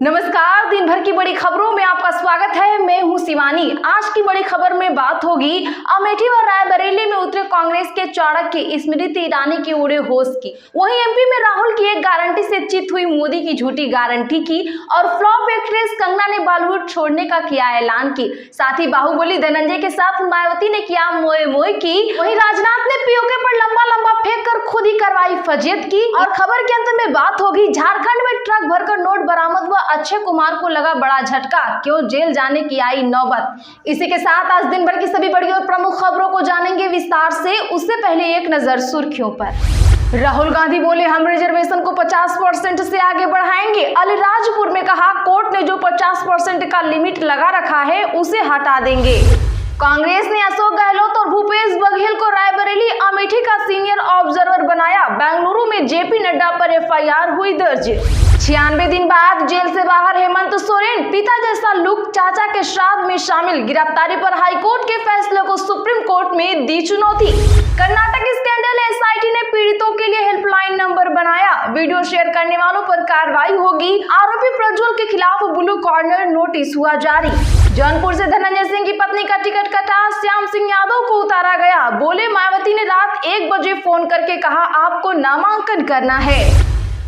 नमस्कार, दिन भर की बड़ी खबरों में आपका स्वागत है। मैं हूं शिवानी। आज की बड़ी खबर में बात होगी अमेठी व रायबरेली में उतरे कांग्रेस के चाणक्य स्मृति ईरानी की उड़े होश की। वहीं एमपी में राहुल की एक गारंटी से चित हुई मोदी की झूठी गारंटी की और फ्लॉप एक्ट्रेस कंगना ने बॉलीवुड छोड़ने का किया ऐलान की। साथ ही बाहुबली धनंजय के साथ मायावती ने किया मोए मोए की। वहीं राजनाथ ने पीओके पर लंबा लंबा फेंक कर खुद ही करवाई फजीयत की। और खबर के अंत में बात होगी झारखंड में ट्रक भरकर नोट बरामद व अक्षय कुमार को लगा बड़ा झटका, क्यों जेल जाने की आई नौबत। इसी के साथ आज दिन भर की सभी बड़ी और प्रमुख खबरों को जानेंगे विस्तार से। उससे पहले एक नजर सुर्खियों पर। राहुल गांधी बोले हम रिजर्वेशन को 50% से आगे बढ़ाएंगे। अलीराजपुर में कहा कोर्ट ने जो 50% का लिमिट लगा रखा है उसे हटा देंगे। कांग्रेस ने अशोक गहलोत और भूपेश बघेल को रायबरेली अमेठी का सीनियर ऑब्जर्वर बनाया। बेंगलुरु में जेपी नड्डा पर एफआईआर हुई दर्ज। 96 दिन बाद जेल से बाहर हेमंत सोरेन, पिता जैसा लुक, चाचा के श्राद्ध में शामिल। गिरफ्तारी पर हाईकोर्ट के फैसले को सुप्रीम कोर्ट में दी चुनौती। कर्नाटक स्कैंडल, एसआईटी ने पीड़ितों के लिए हेल्पलाइन नंबर बनाया। वीडियो शेयर करने वालों पर कार्रवाई होगी। आरोपी प्रज्वल के खिलाफ ब्लू कॉर्नर नोटिस हुआ जारी। जौनपुर से धनंजय सिंह की पत्नी का टिकट कटा, श्याम सिंह यादव को उतारा गया। बोले मायावती ने रात 1 बजे फोन करके कहा आपको नामांकन करना है।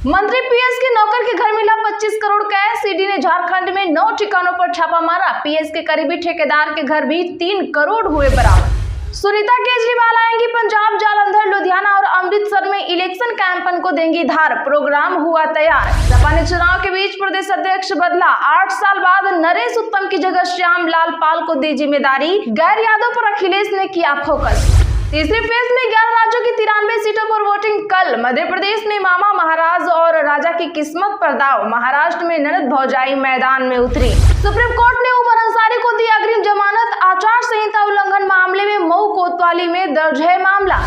मंत्री पीएस के नौकर के घर मिला 25 करोड़ कैश। ईडी ने झारखंड में 9 ठिकानों पर छापा मारा। पीएस के करीबी ठेकेदार के घर भी 3 करोड़ हुए बरामद। सुनीता केजरीवाल आएंगी पंजाब, जालंधर, लुधियाना और अमृतसर में इलेक्शन कैंपेन को देंगी धार। प्रोग्राम हुआ तैयार। सपा ने चुनाव के बीच प्रदेश अध्यक्ष बदला। 8 साल बाद नरेश उत्तम की जगह श्याम लाल पाल को दी जिम्मेदारी। गैर यादव पर अखिलेश ने किया फोकस। तीसरे फेज में 11 राज्यों की 93 सीटों पर वोटिंग कल। मध्य प्रदेश में मामा महाराज और राजा की किस्मत पर दाव। महाराष्ट्र में ननद भौजाई मैदान में उतरी। सुप्रीम कोर्ट ने उमर अंसारी को दी अग्रिम जमानत। आचार संहिता उल्लंघन मामले में मऊ कोतवाली में दर्ज है मामला।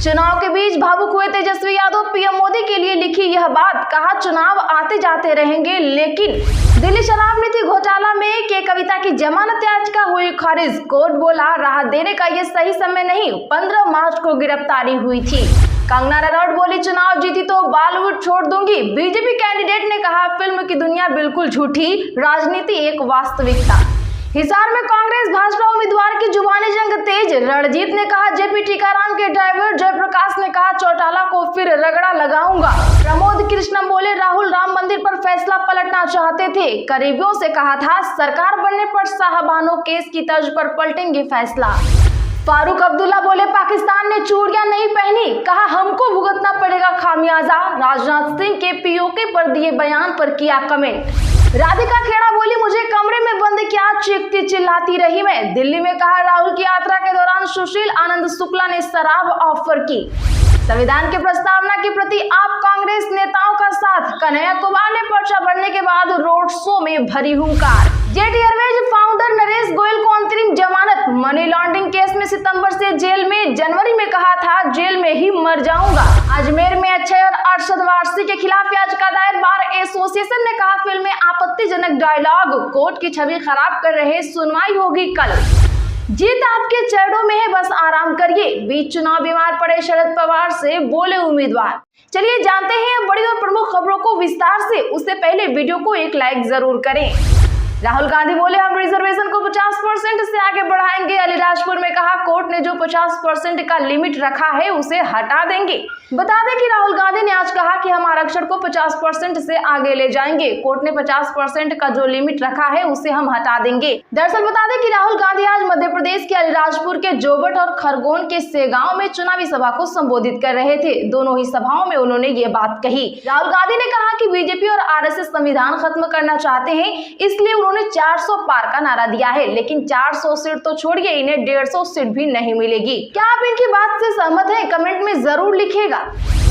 चुनाव के बीच भावुक हुए तेजस्वी यादव, पीएम मोदी के लिए लिखी यह बात। कहा चुनाव आते जाते रहेंगे, लेकिन दिल्ली शराब नीति घोटाला में के कविता की जमानत याचिका हुई खारिज। कोर्ट बोला राहत देने का ये सही समय नहीं। 15 मार्च को गिरफ्तारी हुई थी। कंगना रनौत बोली चुनाव जीती तो बॉलीवुड छोड़ दूंगी। बीजेपी कैंडिडेट ने कहा फिल्म की दुनिया बिल्कुल झूठी, राजनीति एक वास्तविकता। हिसार में कांग्रेस भाजपा उम्मीदवार की जुबानी जंग तेज। रणजीत ने कहा जेपी टीकाराम के ड्राइवर। जयप्रकाश ने कहा चौटाला को फिर रगड़ा लगाऊंगा। प्रमोद कृष्णम बोले राहुल राम मंदिर पर फैसला पलटना चाहते थे। करीबियों से कहा था सरकार बनने पर शाहबानो केस की तर्ज पर पलटेंगे फैसला। फारूक अब्दुल्ला बोले पाकिस्तान ने चूड़ियां नहीं पहनी। कहा हमको भुगतना पड़ेगा खामियाजा। राजनाथ सिंह के पीओके पर दिए बयान पर किया कमेंट। राधिका खेड़ा बोली मुझे कमरे में बंद क्या चीखती चिल्लाती रही मैं। दिल्ली में कहा राहुल की यात्रा के दौरान सुशील आनंद शुक्ला ने शराब ऑफर की। संविधान की प्रस्तावना के प्रति आप कांग्रेस नेताओं का साथ। कन्हैया कुमार ने पर्चा भरने के बाद रोड शो में भरी हुंकार। Jet Airways founder Naresh Goyal को अंतरिम जमानत। मनी लॉन्ड्रिंग केस में सितंबर से जेल में, जनवरी में कहा था जेल में ही मर जाऊंगा। अजमेर में अक्षय और अरशद वारसी के खिलाफ याचिका दायर। बार एसोसिएशन ने कहा फिल्म में आपत्तिजनक डायलॉग कोर्ट की छवि खराब कर रहे। सुनवाई होगी कल। जीत आपके चरणों में है, बस आराम करिए। बीच चुनाव बीमार पड़े शरद पवार से बोले उम्मीदवार। चलिए जानते हैं बड़ी और प्रमुख खबरों को विस्तार से। उससे पहले वीडियो को एक लाइक जरूर करें। राहुल गांधी बोले हम रिजर्वेशन को 50% से आगे बढ़ाएंगे। अलीराजपुर में कहा कोर्ट ने जो 50% का लिमिट रखा है उसे हटा देंगे। बता दें कि राहुल गांधी ने आज कहा कि हम आरक्षण को 50% से आगे ले जाएंगे। कोर्ट ने 50% का जो लिमिट रखा है उसे हम हटा देंगे। दरअसल बता दें कि राहुल गांधी आज मध्य प्रदेश के अलीराजपुर के जोबट और खरगोन के सेगांव में चुनावी सभा को संबोधित कर रहे थे। दोनों ही सभाओं में उन्होंने ये बात कही। राहुल गांधी ने कहा कि बीजेपी और आरएसएस संविधान खत्म करना चाहते हैं, इसलिए उन्होंने 400 पार का नारा दिया है। लेकिन 400 सीट तो छोड़िए, इन्हें 150 सीट भी नहीं मिलेगी। क्या आप इनकी बात से सहमत हैं? कमेंट में जरूर लिखिएगा।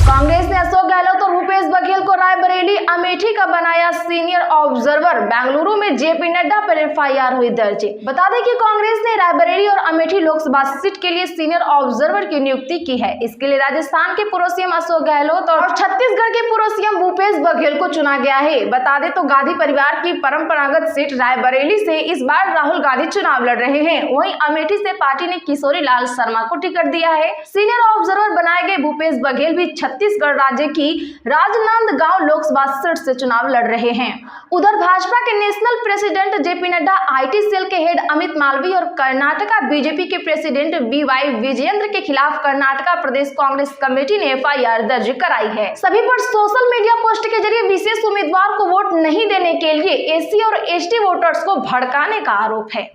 कांग्रेस ने अशोक गहलोत और भूपेश बघेल को रायबरेली अमेठी का बनाया सीनियर ऑब्जर्वर। बेंगलुरु में जेपी नड्डा पर एफआईआर हुई दर्ज। बता दें कि कांग्रेस ने रायबरेली और अमेठी लोकसभा सीट के लिए सीनियर ऑब्जर्वर की नियुक्ति की है। इसके लिए राजस्थान के पूर्व सीएम अशोक गहलोत और छत्तीसगढ़ के पूर्व सीएम भूपेश बघेल को चुना गया है। बता दें तो गांधी परिवार की परंपरागत सीट रायबरेली से इस बार राहुल गांधी चुनाव लड़ रहे हैं। वहीं अमेठी से पार्टी ने किशोरी लाल शर्मा को टिकट दिया है। सीनियर ऑब्जर्वर बनाए गए भूपेश बघेल भी छत्तीसगढ़ राज्य की राजनांदगांव लोकसभा सीट से चुनाव लड़ रहे हैं। उधर भाजपा के national president JP Nadda, IT cell के हेड अमित मालवीय और कर्नाटका बीजेपी के प्रेसिडेंट बीवाई विजयेंद्र के खिलाफ कर्नाटका प्रदेश कांग्रेस कमेटी ने एफआईआर दर्ज कराई है। सभी पर सोशल मीडिया पोस्ट के जरिए विशेष उम्मीदवार को वोट नहीं देने के लिए एससी और एसटी वोटर्स को भड़काने का आरोप है।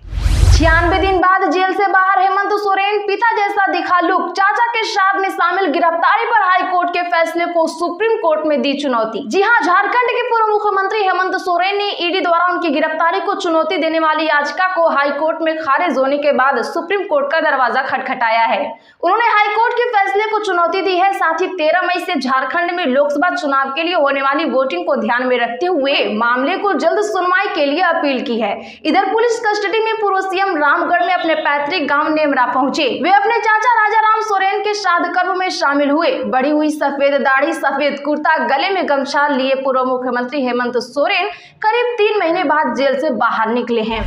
96 दिन बाद जेल से बाहर हेमंत सोरेन, पिता जैसा दिखा लुक, चाचा के श्राद्ध में शामिल गिरफ्तारी पर हाई कोर्ट के फैसले को सुप्रीम कोर्ट में दी चुनौती। जी हां, झारखंड के पूर्व मुख्यमंत्री हेमंत सोरेन ने ईडी द्वारा उनकी गिरफ्तारी को चुनौती देने वाली याचिका को हाई कोर्ट में खारिज होने के बाद सुप्रीम कोर्ट का दरवाजा खटखटाया है। उन्होंने हाई कोर्ट के फैसले को चुनौती दी है। साथ ही 13 मई से झारखंड में लोकसभा चुनाव के लिए होने वाली वोटिंग को ध्यान में रखते हुए मामले को जल्द सुनवाई के लिए अपील की है। इधर पुलिस कस्टडी में पूर्व सीएम रामगढ़ में अपने पैतृक गांव नेमरा पहुंचे। वे अपने चाचा राजाराम सोरेन के श्राद्ध कर्म में शामिल हुए। बढ़ी हुई सफेद दाढ़ी, सफेद कुर्ता, गले में गमछा लिए पूर्व मुख्यमंत्री हेमंत सोरेन करीब 3 महीने बाद जेल से बाहर निकले हैं।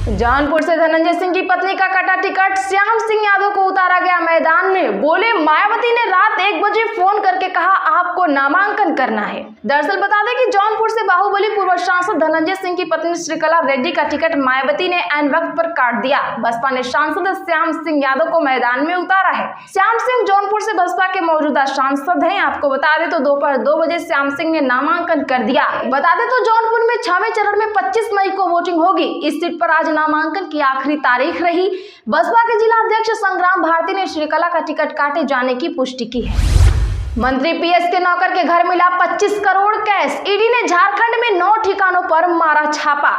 जौनपुर से धनंजय सिंह की पत्नी का कटा टिकट, श्याम सिंह यादव को उतारा गया मैदान में। बोले, मायावती ने रात 1 बजे फोन करके कहा आपको नामांकन करना है। दरअसल बता दें कि जौनपुर से बाहुबली पूर्व सांसद धनंजय सिंह की पत्नी श्रीकला रेड्डी का टिकट मायावती ने ऐन वक्त पर काट दिया। बसपा ने सांसद श्याम सिंह यादव को मैदान में उतारा है। श्याम सिंह जौनपुर से बसपा के मौजूदा सांसद हैं। आपको बता दें तो दोपहर 2 बजे श्याम सिंह ने नामांकन कर दिया। बता दें तो जौनपुर में 6वें चरण में 25 मई को वोटिंग होगी। इस सीट पर आज नामांकन की आखिरी तारीख रही। बसपा के जिला अध्यक्ष संग्राम भारती ने श्रीकला का टिकट काटे जाने की पुष्टि की है। मंत्री पीएस के नौकर के घर मिला 25 करोड़ कैश। ईडी ने झारखंड में 9 ठिकानों पर मारा छापा।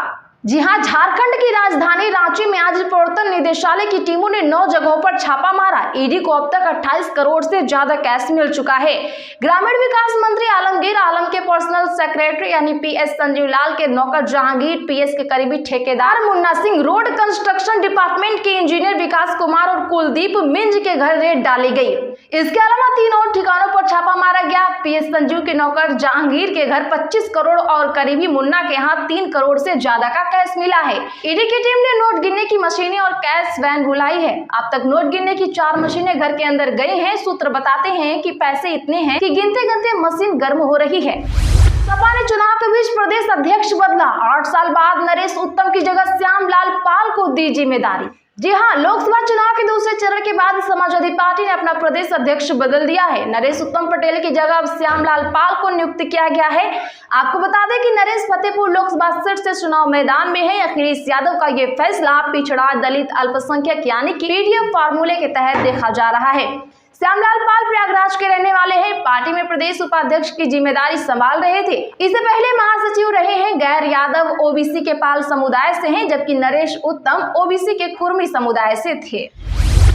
जी हां, झारखंड की राजधानी रांची में आज प्रवर्तन निदेशालय की टीमों ने 9 जगहों पर छापा मारा। ईडी को अब तक 28 करोड़ से ज्यादा कैश मिल चुका है। ग्रामीण विकास मंत्री आलमगीर आलम के पर्सनल सेक्रेटरी यानी पीएस संजीव लाल के नौकर जहांगीर, पीएस के करीबी ठेकेदार Munna Singh, road construction department के इंजीनियर विकास कुमार और कुलदीप मिंज के घर रेड डाली गई। इसके अलावा 3 और ठिकानों पर छापा मारा गया। पीएस संजीव के नौकर जहांगीर के घर 25 करोड़ और करीबी मुन्ना के यहाँ 3 करोड़ से ज्यादा का कैश मिला है। ईडी की टीम ने नोट गिनने की मशीनें और कैश वैन बुलाई है। अब तक नोट गिनने की 4 मशीनें घर के अंदर गई हैं। सूत्र बताते हैं कि पैसे इतने हैं कि गिनते गिनते मशीन गर्म हो रही है। सपा ने चुनाव के बीच प्रदेश अध्यक्ष बदला। 8 साल बाद नरेश उत्तम की जगह श्यामलाल पाल को दी जिम्मेदारी। जी हां, लोकसभा चुनाव के दूसरे चरण के बाद समाजवादी पार्टी ने अपना प्रदेश अध्यक्ष बदल दिया है। नरेश उत्तम पटेल की जगह अब श्यामलाल पाल को नियुक्त किया गया है। आपको बता दें कि नरेश फतेहपुर लोकसभा सीट से चुनाव मैदान में है। अखिलेश यादव का ये फैसला पिछड़ा, दलित, अल्पसंख्यक यानी कि पीडीएफ फार्मूले के तहत देखा जा रहा है। श्यामलाल पाल प्रयागराज के रहने वाले हैं। पार्टी में प्रदेश उपाध्यक्ष की जिम्मेदारी संभाल रहे थे। इससे पहले महासचिव रहे हैं। गैर यादव ओबीसी के पाल समुदाय से हैं, जबकि नरेश उत्तम ओबीसी के कुर्मी समुदाय से थे।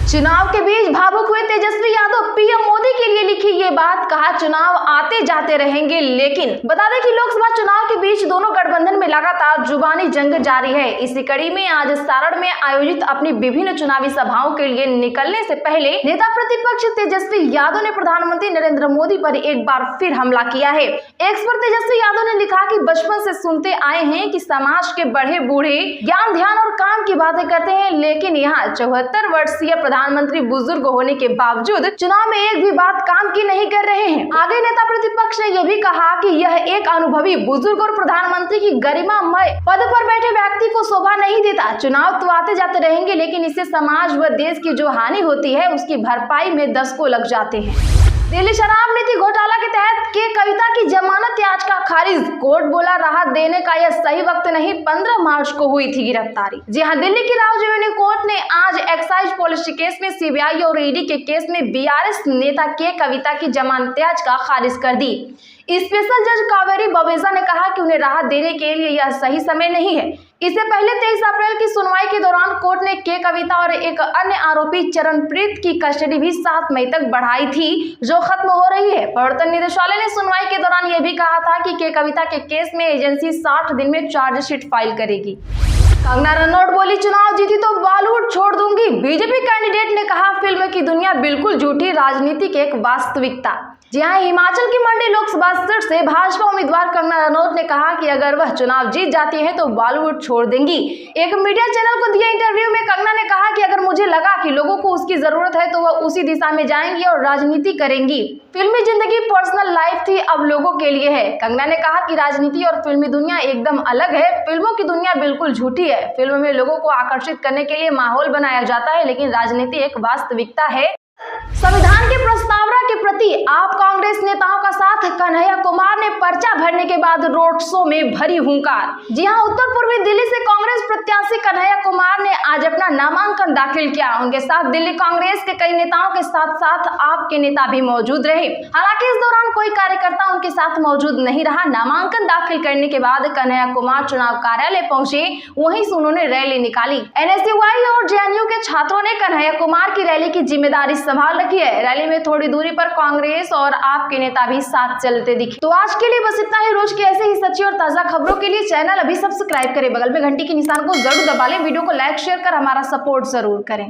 चुनाव के बीच भावुक हुए तेजस्वी यादव, पीएम मोदी के लिए लिखी ये बात, कहा चुनाव आते जाते रहेंगे लेकिन। बता दें कि लोकसभा चुनाव के बीच दोनों गठबंधन में लगातार जुबानी जंग जारी है। इसी कड़ी में आज सारण में आयोजित अपनी विभिन्न चुनावी सभाओं के लिए निकलने से पहले नेता प्रतिपक्ष तेजस्वी यादव ने प्रधानमंत्री नरेंद्र मोदी पर एक बार फिर हमला किया है। एक्स पर तेजस्वी यादव ने लिखा कि बचपन से सुनते आए हैं कि समाज के बड़े बूढ़े ज्ञान, ध्यान और काम की बातें करते हैं, लेकिन यहाँ 74 वर्षीय प्रधानमंत्री बुजुर्ग होने के बावजूद चुनाव में एक भी बात काम की नहीं कर रहे हैं। आगे नेता प्रतिपक्ष ने यह भी कहा कि यह एक अनुभवी बुजुर्ग और प्रधानमंत्री की गरिमामय पद पर बैठे व्यक्ति को शोभा नहीं देता। चुनाव तो आते जाते रहेंगे, लेकिन इससे समाज व देश की जो हानि होती है उसकी भरपाई में 10 को लग जाते हैं। दिल्ली शराब नीति घोटाला के तहत के कविता की जमानत याचिका खारिज। कोर्ट बोला राहत देने का यह सही वक्त नहीं, 15 मार्च को हुई थी गिरफ्तारी। जी हां, दिल्ली की राव रेवेन्यू कोर्ट ने आज एक्साइज पॉलिसी केस में सीबीआई और ईडी के केस में बीआरएस नेता के कविता की जमानत याचिका खारिज कर दी। स्पेशल जज कावेरी बवेजा ने कहा कि उन्हें राहत देने के लिए यह सही समय नहीं है। इससे पहले 23 अप्रैल की सुनवाई के दौरान कोर्ट ने के कविता और एक अन्य आरोपी चरणप्रीत की कस्टडी भी 7 मई तक बढ़ाई थी, जो खत्म हो रही है। प्रवर्तन निदेशालय ने सुनवाई के दौरान यह भी कहा था कि के कविता के केस में एजेंसी 60 दिन में चार्जशीट फाइल करेगी। कंगना रनौत बोली, चुनाव जीती तो बॉलीवुड छोड़ दूंगी। बीजेपी कैंडिडेट ने कहा फिल्म की दुनिया बिल्कुल झूठी, राजनीति की एक वास्तविकता। जी हाँ, हिमाचल की मंडी लोकसभा सीट से भाजपा उम्मीदवार कंगना रनौत ने कहा कि अगर वह चुनाव जीत जाती है तो बॉलीवुड छोड़ देंगी। एक मीडिया चैनल को दिए इंटरव्यू में कंगना ने कहा कि अगर मुझे लगा कि लोगों को उसकी जरूरत है तो वह उसी दिशा में जाएंगी और राजनीति करेंगी। फिल्मी जिंदगी पर्सनल लाइफ थी, अब लोगों के लिए है। कंगना ने कहा कि राजनीति और फिल्मी दुनिया एकदम अलग है। फिल्मों की दुनिया बिल्कुल झूठी है। फिल्म में लोगों को आकर्षित करने के लिए माहौल बनाया जाता है, लेकिन राजनीति एक वास्तविकता है। संविधान के प्रस्तावना के प्रति आप कांग्रेस नेताओं का साथ, कन्हैया कुमार ने पर्चा भरने के बाद रोड शो में भरी हुंकार। जी हां, उत्तर पूर्वी दिल्ली से कांग्रेस प्रत्याशी कन्हैया कुमार ने आज अपना नामांकन दाखिल किया। उनके साथ दिल्ली कांग्रेस के कई नेताओं के साथ साथ आप के नेता भी मौजूद रहे। हालांकि इस दौरान कोई कार्यकर्ता उनके साथ मौजूद नहीं रहा। नामांकन दाखिल करने के बाद कन्हैया कुमार चुनाव कार्यालय पहुंचे, वहीं से उन्होंने रैली निकाली। एनएसयूआई और जेएनयू के छात्रों ने कन्हैया कुमार की रैली की जिम्मेदारी संभाल रखी है। रैली में थोड़ी दूरी पर कांग्रेस और आप के नेता भी साथ चलते दिखे। तो आज के लिए बस इतना ही। रोज की ऐसे ही सच्ची और ताजा खबरों के लिए चैनल अभी सब्सक्राइब करें, बगल में घंटी के निशान को जरूर दबा लें, वीडियो को लाइक शेयर कर हमारा सपोर्ट जरूर करें।